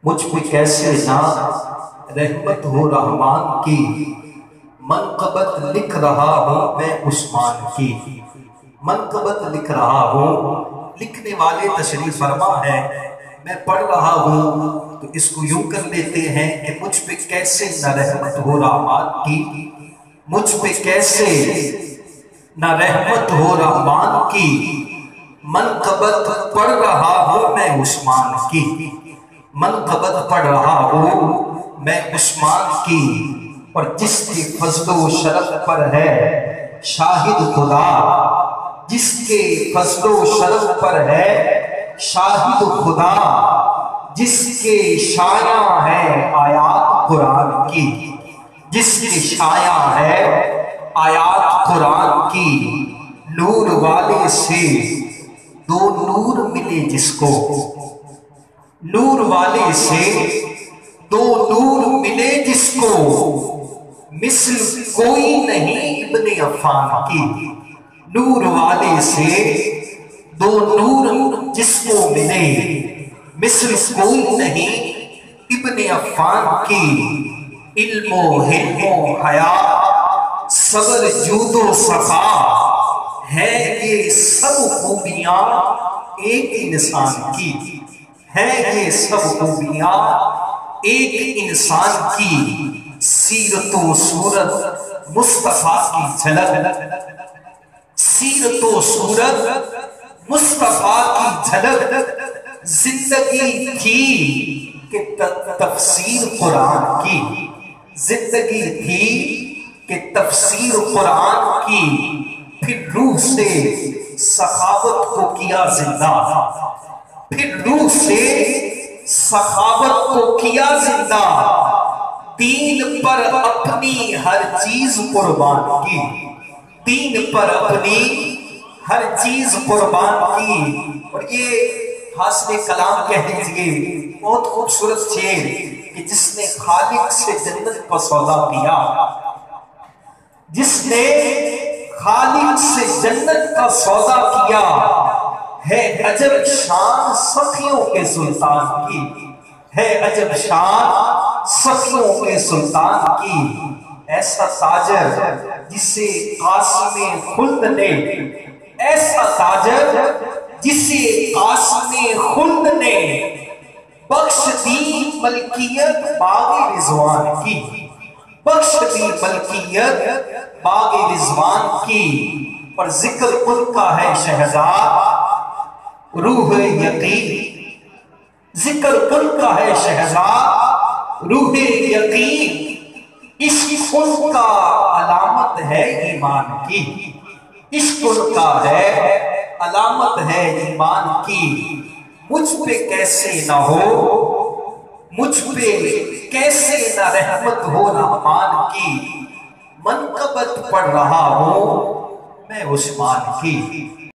مجھ پہ کیسے نہ رحمت ہو رحمان کی، منقبت لکھ رہا ہوں میں عثمان کی، منقبت لکھ رہا ہوں، لکھنے والے تشریف فرما ہے، میں پڑھ رہا ہوں تو اس کو یوں کر لیتے ہیں کہ مجھ پہ کیسے نہ رحمت ہو رحمان کی، مجھ پہ کیسے نہ رحمت ہو رحمان کی، منقبت پڑھ رہا ہوں میں عثمان کی، منقبت پڑھ رہا ہوں میں عثمان کی، اور جس کے فضل و شرف پر ہے شاہد خدا، جس کے فضل و شرف پر ہے شاہد خدا، جس کے شایع ہے آیات قرآن کی، جس کے شایع ہے آیات قرآن کی، نور والے سے دو نور ملے جس کو، نور والے سے دو نور ملے جس کو، مثل کوئی نہیں ابن عفان کی، نور والے سے دو نور جس کو ملے، مثل کوئی نہیں ابن عفان کی، علم و حلم و حیا صبر جود و صفا، ہے یہ سب خوبیاں ایک انسان کی، ہے یہ سب خوبیاں ایک انسان کی، سیرت و صورت مصطفیٰ کی جھلک، سیرت و صورت مصطفیٰ کی جھلک، زندگی تھی کہ تفسیر قرآن کی، زندگی تھی کہ تفسیر قرآن کی، پھر روح سے سخاوت کو کیا زندہ، پھر روح سے سخاوت کو کیا زندہ، دین پر اپنی ہر چیز قربان کی، دین پر اپنی ہر چیز قربان کی۔ اور یہ حاصل کلام کہہ دیجئے، بہت خوبصورت شعر کہ جس نے خالق سے جنت کا سودا کیا، جس نے خالق سے جنت کا سودا کیا، ہے عجب شان سخیوں کے سلطان کی، ہے عجب شان سخیوں کے سلطان کی، ایسا تاجر جسے قاسم خلد نے، ایسا تاجر جسے قاسم خلد نے بخش دی ملکیت باغ رضوان کی، بخش دی ملکیت باغ رضوان کی، اور ذکر ان کا ہے شہزاد روح یقین، ذکر ان کا ہے شہزاد روح یقین، عشق ان کا علامت ہے ایمان کی، عشق ان کا ہے علامت ہے ایمان کی، مجھ پہ کیسے نہ ہو، مجھ پہ کیسے نہ رحمت ہو رحمان کی، منقبت پڑھ رہا ہوں میں عثمان کی۔